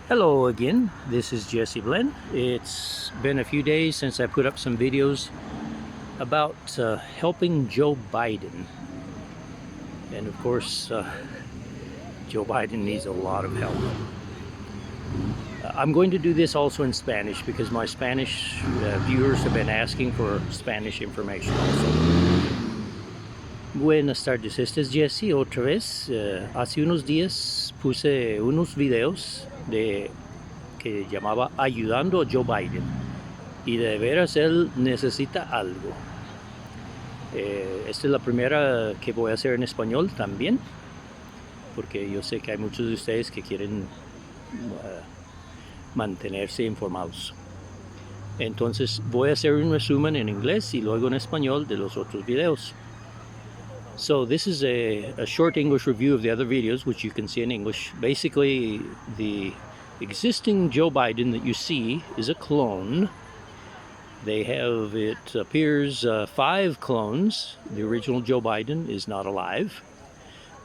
Hello again, this is Jesse Blen. It's been a few days since I put up some videos about helping Joe Biden. And of course, Joe Biden needs a lot of help. I'm going to do this also in Spanish because my Spanish viewers have been asking for Spanish information also. Buenas tardes, este es Jesse otra vez. Hace unos días puse unos videos que llamaba Ayudando a Joe Biden, y de veras él necesita algo. Esta es la primera que voy a hacer en español también, porque yo sé que hay muchos de ustedes que quieren mantenerse informados. Entonces voy a hacer un resumen en inglés y luego en español de los otros videos. So this is a short English review of the other videos, which you can see in English. Basically, the existing Joe Biden that you see is a clone. They have, it appears, 5 clones. The original Joe Biden is not alive.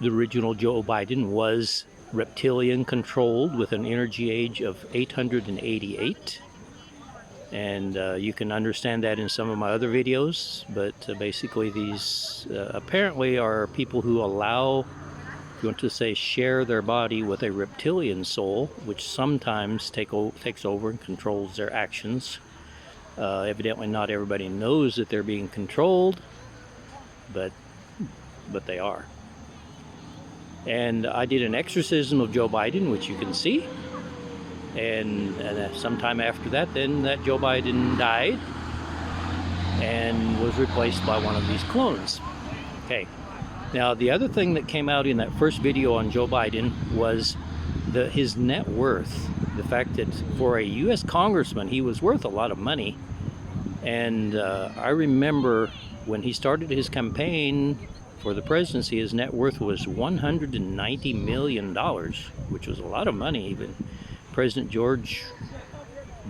The original Joe Biden was reptilian controlled with an energy age of 888. And you can understand that in some of my other videos, but basically these apparently are people who allow, if you want to say, share their body with a reptilian soul, which sometimes takes over and controls their actions. Evidently not everybody knows that they're being controlled, but they are. And I did an exorcism of Joe Biden, which you can see. And sometime after that, then that Joe Biden died and was replaced by one of these clones. Okay. Now, the other thing that came out in that first video on Joe Biden was his net worth. The fact that for a U.S. congressman, he was worth a lot of money. And I remember when he started his campaign for the presidency, his net worth was $190 million, which was a lot of money. Even President George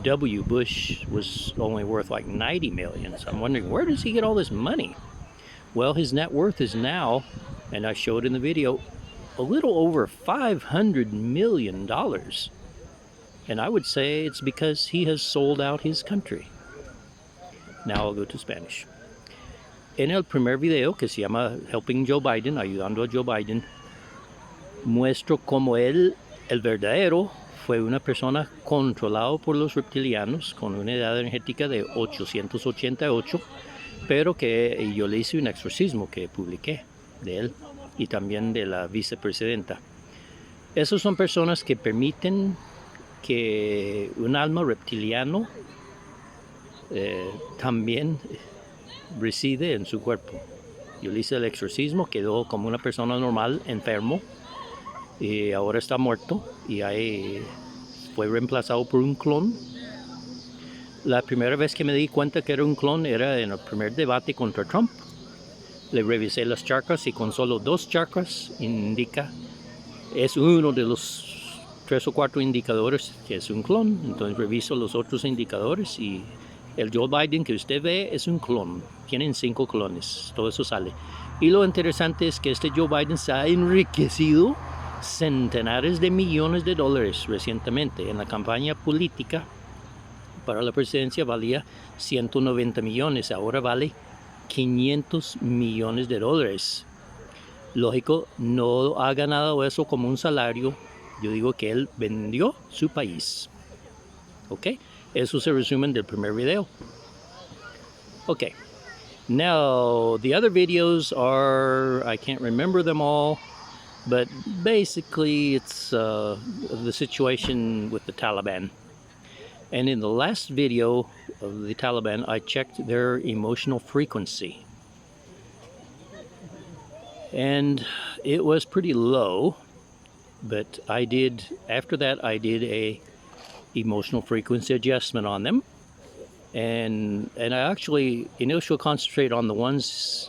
W. Bush was only worth like 90 million. So I'm wondering, where does he get all this money? Well, his net worth is now, and I showed in the video, a little over $500 million. And I would say it's because he has sold out his country. Now I'll go to Spanish. En el primer video, que se llama Helping Joe Biden, Ayudando a Joe Biden, muestro cómo él, el verdadero, fue una persona controlada por los reptilianos con una edad energética de 888, pero que yo le hice un exorcismo que publiqué de él y también de la vicepresidenta. Esas son personas que permiten que un alma reptiliano también reside en su cuerpo. Yo le hice el exorcismo, quedó como una persona normal, enfermo, y ahora está muerto y ahí fue reemplazado por un clon. La primera vez que me di cuenta que era un clon era en el primer debate contra Trump. Le revisé las chakras y con solo 2 chakras indica, es uno de los 3 o 4 indicadores que es un clon. Entonces reviso los otros indicadores y el Joe Biden que usted ve es un clon. Tienen 5 clones, todo eso sale. Y lo interesante es que este Joe Biden se ha enriquecido centenares de millones de dólares recientemente. En la campaña política para la presidencia valía 190 millones, ahora vale 500 millones de dólares. Lógico, no ha ganado eso como un salario. Yo digo que él vendió su país. ¿Ok? Eso es el resumen del primer video. Okay. Now, the other videos are, I can't remember them all, but basically it's the situation with the Taliban. And in the last video of the Taliban, I checked their emotional frequency. And it was pretty low, but after that I did a emotional frequency adjustment on them. And I actually initially concentrate on the ones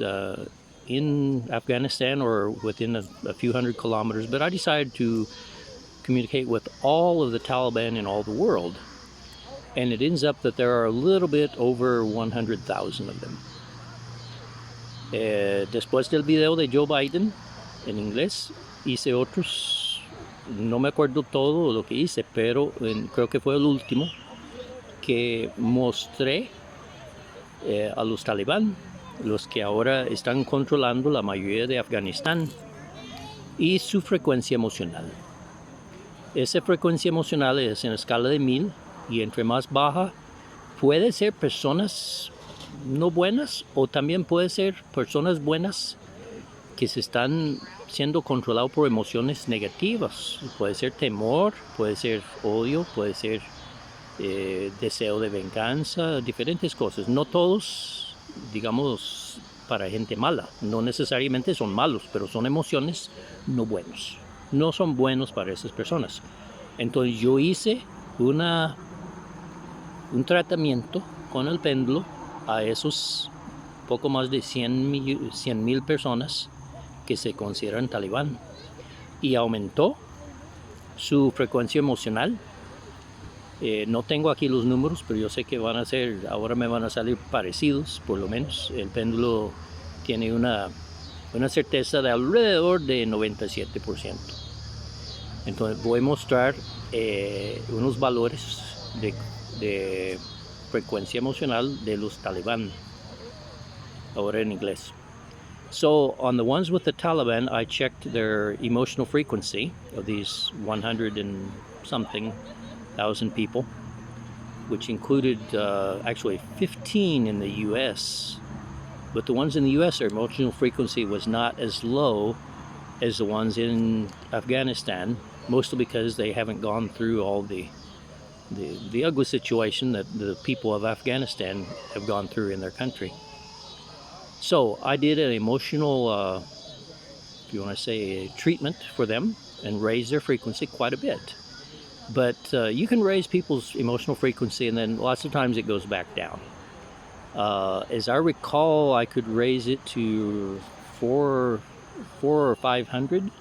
in Afghanistan or within a few hundred kilometers, but I decided to communicate with all of the Taliban in all the world. And it ends up that there are a little bit over 100,000 of them. Después del video de Joe Biden en inglés, hice otros no me acuerdo todo lo que hice, pero creo que fue el último que mostré a los talibán, los que ahora están controlando la mayoría de Afganistán, y su frecuencia emocional. Esa frecuencia emocional es en escala de 1000, y entre más baja puede ser personas no buenas, o también puede ser personas buenas que se están siendo controlados por emociones negativas. Puede ser temor, puede ser odio, puede ser deseo de venganza, diferentes cosas. No todos, digamos, para gente mala. No necesariamente son malos, pero son emociones no buenos. No son buenos para esas personas. Entonces yo hice un tratamiento con el péndulo a esos poco más de 100,000 personas que se consideran talibán, y aumentó su frecuencia emocional. No tengo aquí los números, pero yo sé que ahora me van a salir parecidos, por lo menos. El péndulo tiene una certeza de alrededor de 97%. Entonces voy a mostrar unos valores de frecuencia emocional de los talibán, ahora en inglés. So on the ones with the Taliban, I checked their emotional frequency of these 100 and something thousand people, which included actually 15 in the US. But the ones in the US, their emotional frequency was not as low as the ones in Afghanistan, mostly because they haven't gone through all the ugly situation that the people of Afghanistan have gone through in their country. So I did an emotional, if you want to say, treatment for them and raised their frequency quite a bit. But you can raise people's emotional frequency, and then lots of times it goes back down. As I recall, I could raise it to 400 or 500,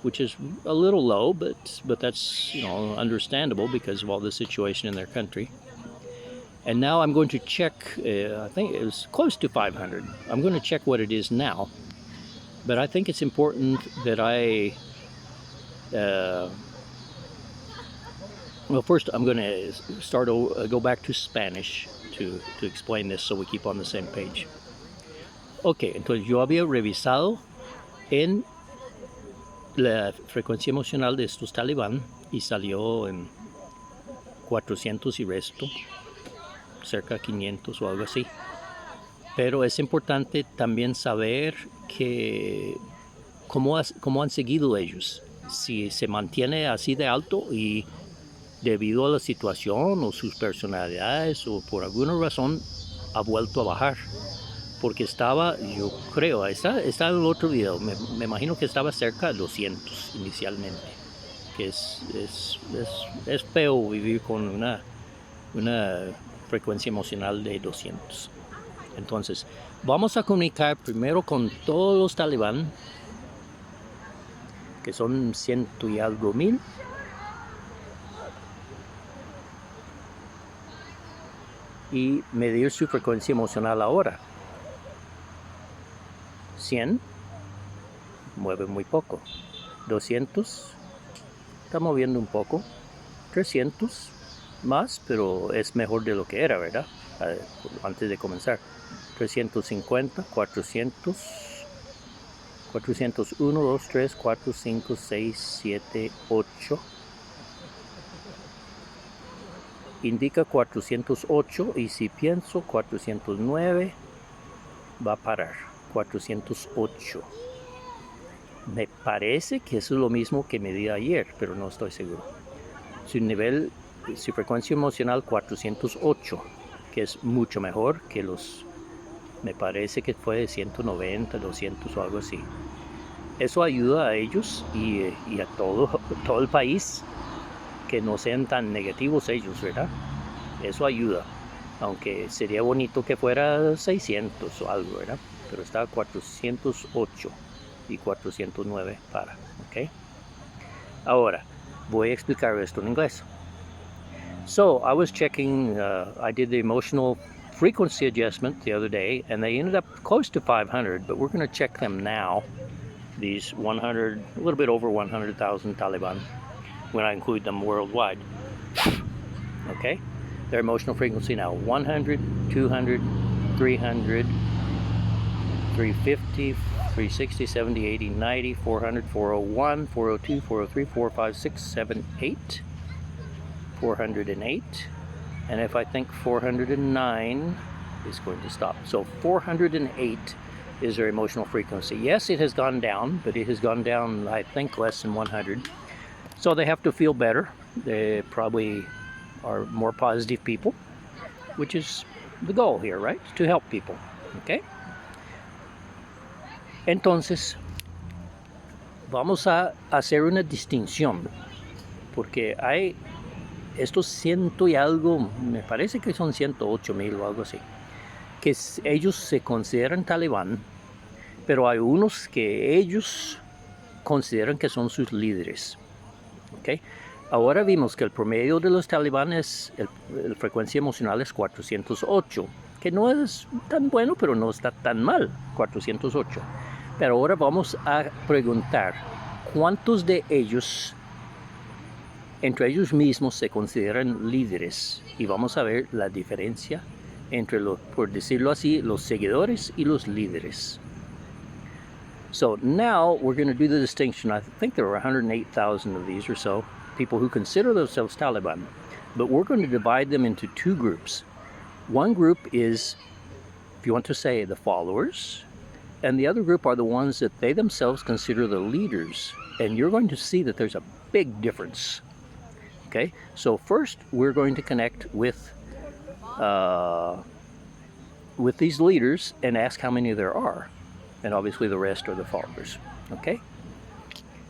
which is a little low, but that's understandable because of all the situation in their country. And now I'm going to check, I think it was close to 500. I'm going to check what it is now. But I think it's important that well, first I'm going to go back to Spanish to explain this so we keep on the same page. Ok, entonces yo había revisado en la frecuencia emocional de estos talibán y salió en 400 y resto, cerca de 500 o algo así. Pero es importante también saber que cómo han seguido ellos, si se mantiene así de alto y debido a la situación o sus personalidades o por alguna razón ha vuelto a bajar. Porque estaba, yo creo, está en el otro video, me imagino que estaba cerca de 200 inicialmente. Que es feo vivir con una frecuencia emocional de 200. Entonces, vamos a comunicar primero con todos los talibán, que son 100 y algo mil. Y medir su frecuencia emocional ahora. 100 mueve muy poco. 200 está moviendo un poco. 300 más, pero es mejor de lo que era, ¿verdad? Antes de comenzar. 350, 400, 401, 2, 3, 4, 5, 6, 7, 8. Indica 408 y si pienso 409 va a parar. 408. Me parece que eso es lo mismo que medí ayer, pero no estoy seguro. Su frecuencia emocional 408, que es mucho mejor que me parece que fue de 190, 200 o algo así. Eso ayuda a ellos y a todo el país que no sean tan negativos ellos, ¿verdad? Eso ayuda, aunque sería bonito que fuera 600 o algo, ¿verdad? Pero está 408 y 409 para, ¿ok? Ahora, voy a explicar esto en inglés. So, I was checking, I did the emotional frequency adjustment the other day, and they ended up close to 500, but we're going to check them now these 100, a little bit over 100,000 Taliban, when I include them worldwide. Okay, their emotional frequency now 100, 200, 300, 350, 360, 70, 80, 90, 400, 401, 402, 403, 405, 6, 7, 8, 408, and if I think 409 is going to stop. So 408 is their emotional frequency. Yes, it has gone down, but it has gone down, I think, less than 100. So they have to feel better. They probably are more positive people, which is the goal here, right? To help people, okay? Entonces, vamos a hacer una distinción, porque hay estos ciento y algo, me parece que son 108,000 o algo así, que ellos se consideran talibán, pero hay unos que ellos consideran que son sus líderes. ¿Okay? Ahora vimos que el promedio de los talibanes, la frecuencia emocional es 408, que no es tan bueno, pero no está tan mal, 408. Pero ahora vamos a preguntar cuántos de ellos, entre ellos mismos, se consideran líderes, y vamos a ver la diferencia entre los, por decirlo así, los seguidores y los líderes. So now we're going to do the distinction. I think there are 108,000 of these or so people who consider themselves Taliban, but we're going to divide them into two groups. One group is, if you want to say, the followers, and the other group are the ones that they themselves consider the leaders. And you're going to see that there's a big difference. Okay, so first we're going to connect with these leaders and ask how many there are, and obviously the rest are the followers. Okay,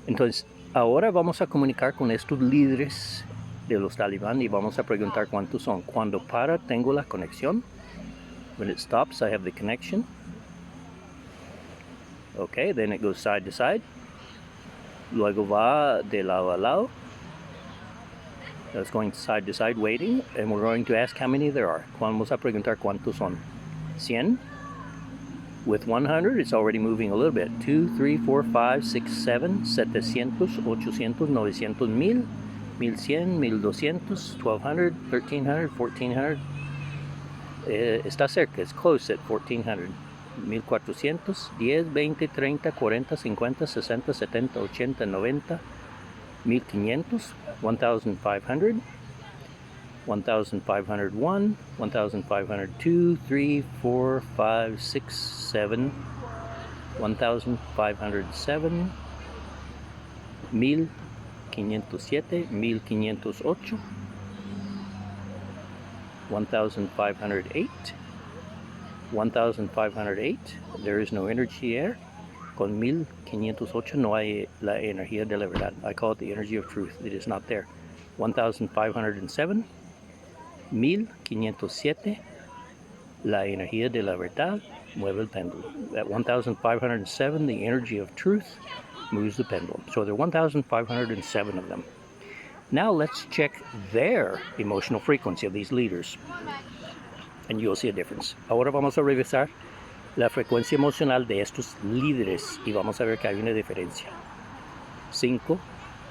entonces ahora vamos a comunicar con estos líderes de los talibán y vamos a preguntar cuántos son. Cuando para tengo la conexión. When it stops, I have the connection. Okay, then it goes side to side. Luego va de lado a lado. That's going side to side, waiting, and we're going to ask how many there are. Vamos a preguntar cuántos son. 100. With 100, it's already moving a little bit. 2, 3, 4, 5, 6, 7, 700, 800, 900, 1000, 1100, 1200, 1200, 1300, 1400. Está cerca, it's close at 1400. 1400, 10, 20, 30, 40, 50, 60, 70, 80, 90, 1500, 1500, 1501, 1502, 3, 4, 5, 6, 7, 1507, 1507, 1508, 1508, 1508, there is no energy there. Con 1508 no hay la energía de la verdad. I call it the energy of truth. It is not there. 1507, 1507, la energía de la verdad mueve el péndulo. At 1507, the energy of truth moves the pendulum. So there are 1507 of them. Now let's check their emotional frequency of these leaders, and you'll see a difference. Ahora vamos a revisar la frecuencia emocional de estos líderes y vamos a ver que hay una diferencia. 5,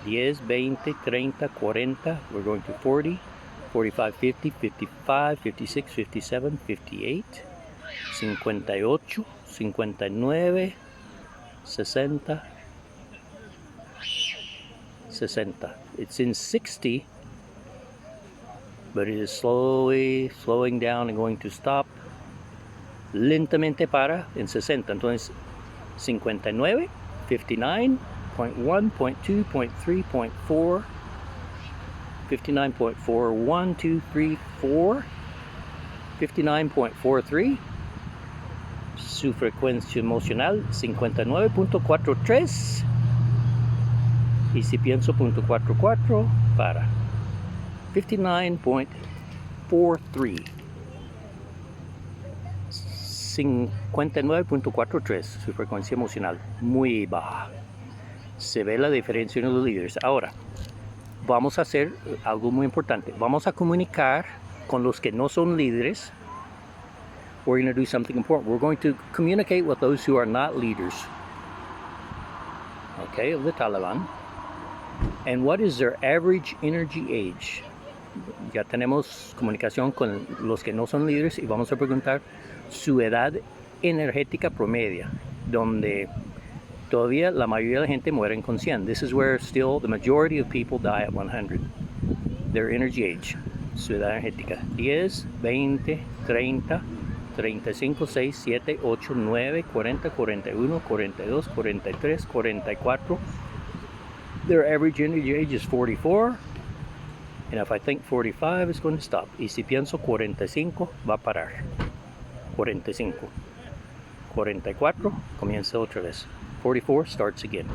10, 20, 30, 40, we're going to 40, 45, 50, 55, 56, 57, 58, 58, 59, 60, 60. It's in 60, but it is slowing down and going to stop. Lentamente para en 60. Entonces 59, 59, 0.1, 0.2, 0.3, 0.4, 59.4, 1, 2, 3, 4, 59.43. Su frecuencia emocional 59.43. Y si pienso 0.44 para 59.43. 59.43, su frecuencia emocional, muy baja. Se ve la diferencia en los líderes. Ahora, vamos a hacer algo muy importante. Vamos a comunicar con los que no son líderes. We're going to do something important. We're going to communicate with those who are not leaders. okay, of the Taliban. And what is their average energy age? Ya tenemos comunicación con los que no son líderes y vamos a preguntar su edad energética promedia, donde todavía la mayoría de la gente muere con 100. This is where still the majority of people die at 100. Their energy age, su edad energética. 10, 20, 30, 35, 6, 7, 8, 9, 40, 41, 42, 43, 44. Their average energy age is 44. And if I think 45 is going to stop. Y si pienso 45, va a parar. 45. 44, comienza otra vez. 44 starts again.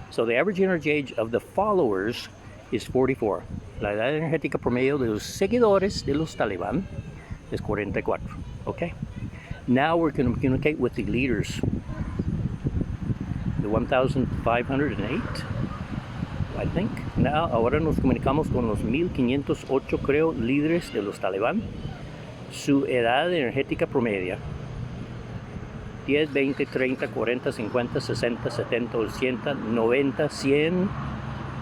So the average energy age of the followers is 44. La edad energética promedio de los seguidores de los Taliban is 44. Okay? Now we're going to communicate with the leaders. The 1,508. I think. Now, ahora nos comunicamos con los 1508, creo, líderes de los Talibán. Su edad energética promedia: 10, 20, 30, 40, 50, 60, 70, 80, 90, 100,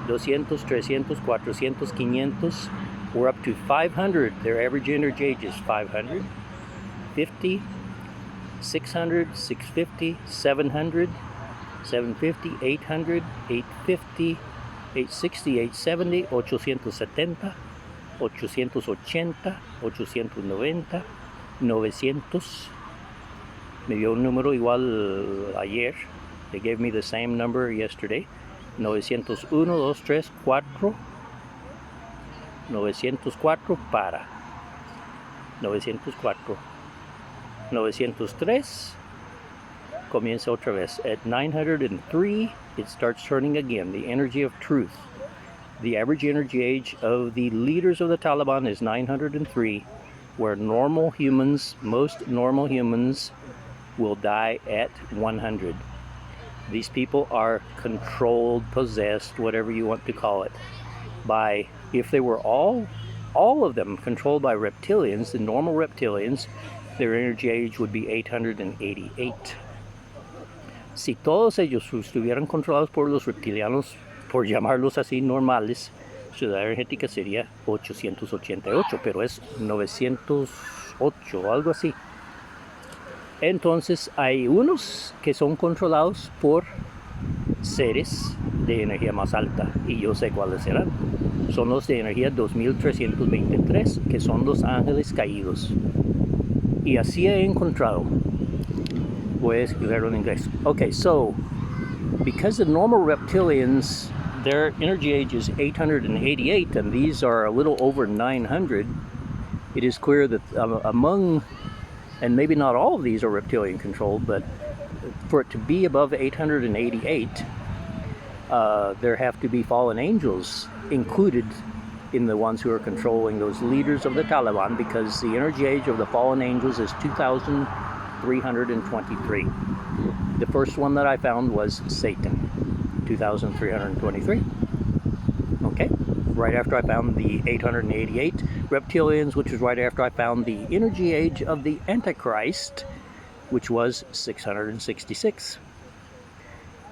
200, 300, 400, 500. We're up to 500. Their average energy age is 500. 50, 600, 650, 700, 750, 800, 850, 860, 870, 870, 880, 890, 900. Me dio un número igual ayer. They gave me the same number yesterday. 901, 2, 3, 4. 904 para. 904. 903. Comienza otra vez. At 903, it starts turning again. The energy of truth. The average energy age of the leaders of the Taliban is 903, where normal humans, most normal humans, will die at 100. These people are controlled, possessed, whatever you want to call it, by, if they were all of them controlled by reptilians, the normal reptilians, their energy age would be 888. Si todos ellos estuvieran controlados por los reptilianos, por llamarlos así, normales, su edad energética sería 888, pero es 908 o algo así. Entonces hay unos que son controlados por seres de energía más alta, y yo sé cuáles serán. Son los de energía 2323, que son los ángeles caídos. Y así he encontrado. Voy a escribirlo en inglés. Okay, so because the normal reptilians, their energy age is 888, and these are a little over 900, it is clear that among, and maybe not all of these are reptilian controlled, but for it to be above 888, there have to be fallen angels included in the ones who are controlling those leaders of the Taliban, because the energy age of the fallen angels is 2,323. The first one that I found was Satan, 2,323. Okay, right after I found the 888 reptilians, which was right after I found the energy age of the Antichrist, which was 666.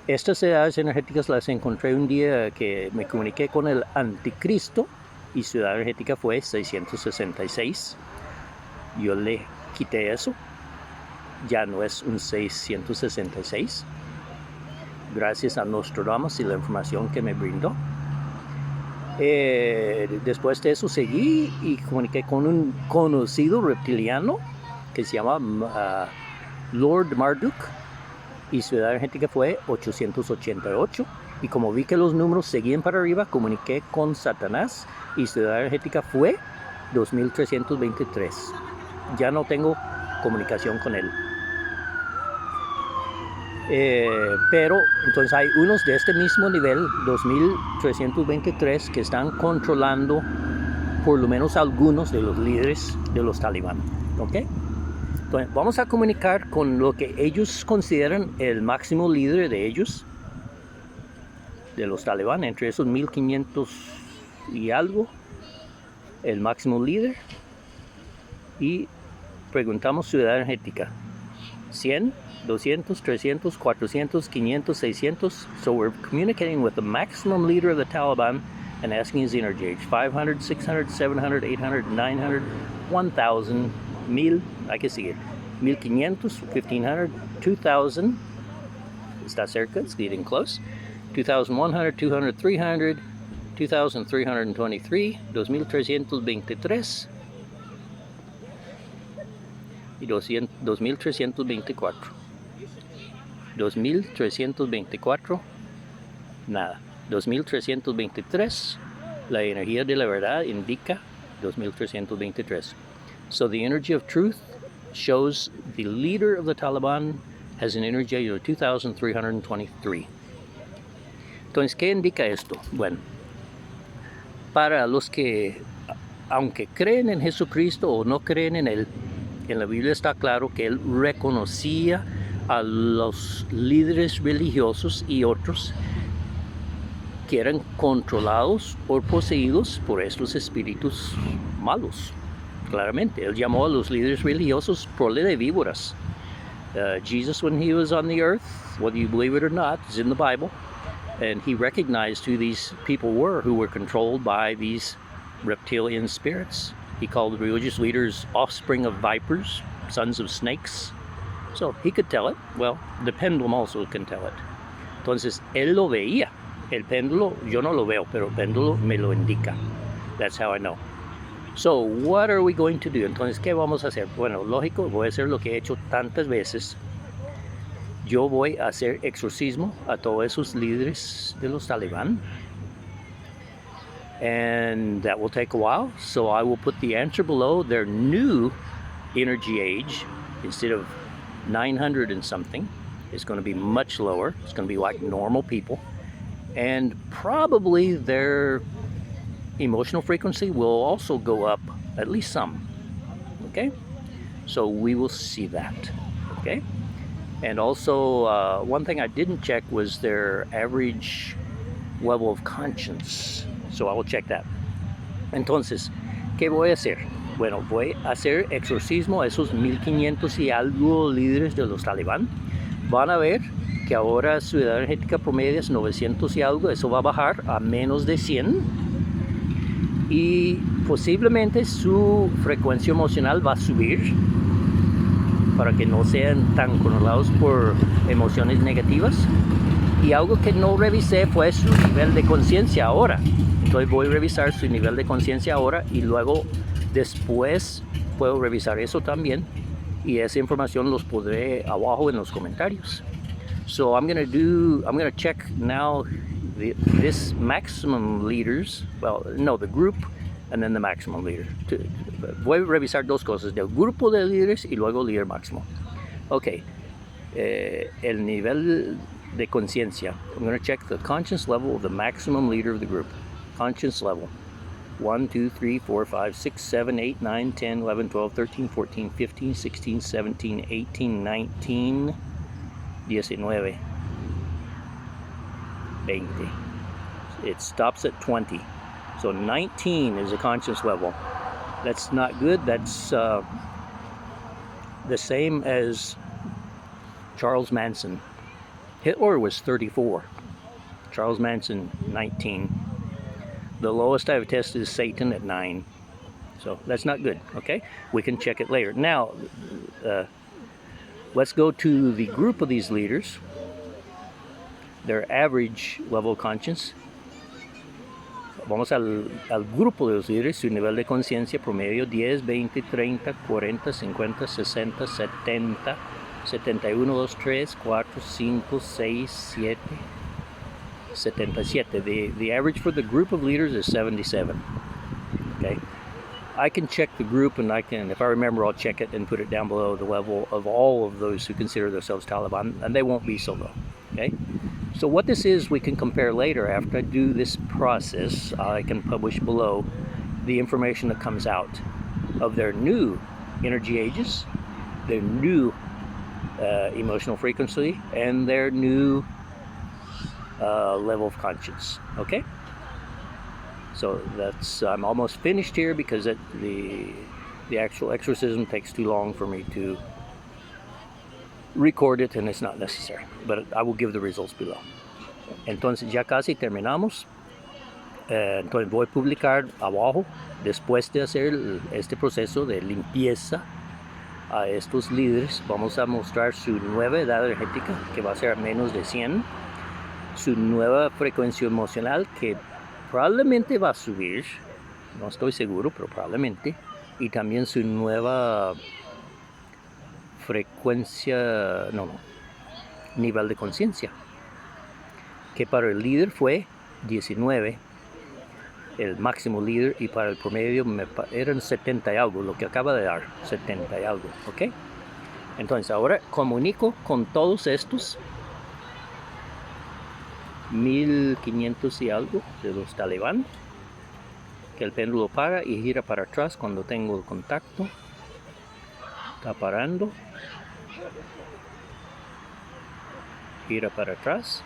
Estas edades energéticas las encontré un día que me comuniqué con el Anticristo, y su edad energética fue 666. Yo le quité eso. Ya no es un 666. Gracias a Nostradamus y la información que me brindó. Después de eso seguí y comuniqué con un conocido reptiliano que se llama Lord Marduk, y su edad energética fue 888. Y como vi que los números seguían para arriba, comuniqué con Satanás, y su edad energética fue 2323. Ya no tengo comunicación con él. Pero entonces hay unos de este mismo nivel, 2323, que están controlando por lo menos algunos de los líderes de los Talibán. ¿Ok? Entonces vamos a comunicar con lo que ellos consideran el máximo líder de ellos, de los Talibán, entre esos 1500 y algo, el máximo líder, y preguntamos su edad energética: 100, 200, 300, 400, 500, 600. So we're communicating with the maximum leader of the Taliban and asking his energy age. 500, 600, 700, 800, 900, 1,000, 1000, hay que seguir. 1500, 1500, 2000. Está cerca, it's getting close. 2100, 200, 300, 2323, 2323 y 2324. 2324, nada. 2323, la energía de la verdad indica 2323. So the energy of truth shows the leader of the Taliban has an energy of 2323. Entonces, ¿qué indica esto? Bueno, para los que, aunque creen en Jesucristo o no creen en Él, en la Biblia está claro que Él reconocía a los líderes religiosos y otros que eran controlados o poseídos por estos espíritus malos. Claramente, Él llamó a los líderes religiosos prole de víboras. Jesus, when he was on the earth, whether you believe it or not, is in the Bible, and he recognized who these people were who were controlled by these reptilian spirits. He called the religious leaders offspring of vipers, sons of snakes. So he could tell it. Well, the pendulum also can tell it. Entonces, él lo veía. El péndulo, yo no lo veo, pero el péndulo me lo indica. That's how I know. So, what are we going to do? Entonces, ¿qué vamos a hacer? Bueno, lógico, voy a hacer lo que he hecho tantas veces. Yo voy a hacer exorcismo a todos esos líderes de los Talibán. And that will take a while. So I will put the answer below. Their new energy age, instead of 900 and something, is going to be much lower. It's going to be like normal people. And probably their emotional frequency will also go up, at least some. Okay? So we will see that. Okay? And also, one thing I didn't check was their average level of conscience. So I will check that. Entonces, ¿qué voy a hacer? Bueno, voy a hacer exorcismo a esos 1500 y algo líderes de los Talibán. Van a ver que ahora su edad energética promedio es 900 y algo. Eso va a bajar a menos de 100. Y posiblemente su frecuencia emocional va a subir para que no sean tan controlados por emociones negativas. Y algo que no revisé fue su nivel de conciencia ahora. Entonces voy a revisar su nivel de conciencia ahora y luego después puedo revisar eso también. Y esa información los pondré abajo en los comentarios. So I'm gonna check now this maximum leaders, the group and then the maximum leader. Voy a revisar dos cosas, del grupo de líderes y luego líder máximo. Ok, el nivel de conciencia. I'm going to check the conscience level of the maximum leader of the group. Conscience level. 1, 2, 3, 4, 5, 6, 7, 8, 9, 10, 11, 12, 13, 14, 15, 16, 17, 18, 19, 19, 20. It stops at 20. So 19 is a conscience level. That's not good. That's the same as Charles Manson. Hitler was 34. Charles Manson, 19. The lowest I've tested is Satan at 9. So that's not good, okay? We can check it later. Now, let's go to the group of these leaders. Their average level of conscience. Vamos al grupo de los líderes, su nivel de conciencia promedio 10, 20, 30, 40, 50, 60, 70, 71, 2, 3, 4, 5, 6, 7, 77. The average for the group of leaders is 77. Okay, I can check the group, and if I remember, I'll check it and put it down below the level of all of those who consider themselves Taliban, and they won't be so low. Okay. So what this is, we can compare later. After I do this process, I can publish below the information that comes out of their new energy ages, their new emotional frequency, and their new level of conscience. Okay? So that's, I'm almost finished here because the actual exorcism takes too long for me to record it and it's not necessary, but I will give the results below. Entonces ya casi terminamos. Entonces voy a publicar abajo, después de hacer este proceso de limpieza a estos líderes, vamos a mostrar su nueva edad energética, que va a ser menos de 100, su nueva frecuencia emocional, que probablemente va a subir, no estoy seguro, pero probablemente, y también su nueva frecuencia, nivel de conciencia, que para el líder fue 19, el máximo líder, y para el promedio eran 70 y algo, lo que acaba de dar, 70 y algo, ¿ok? Entonces ahora comunico con todos estos 1500 y algo de los talibán, que el péndulo para y gira para atrás cuando tengo el contacto. Está parando, gira para atrás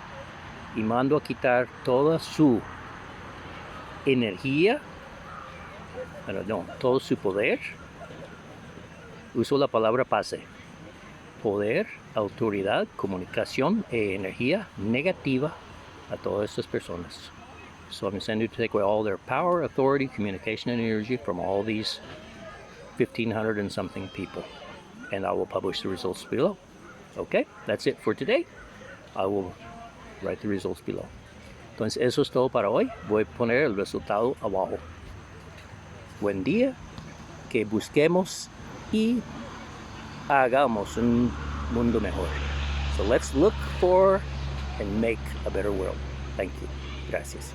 y mando a quitar toda su energía, todo su poder. Uso la palabra pase. Poder, autoridad, comunicación e energía negativa a todas estas personas. So I'm sending to take away all their power, authority, communication, and energy from all these 1,500 and something people. And I will publish the results below. Okay, that's it for today. I will write the results below. Entonces eso es todo para hoy. Voy a poner el resultado abajo. Buen día, que busquemos y hagamos un mundo mejor. So let's look for and make a better world. Thank you. Gracias.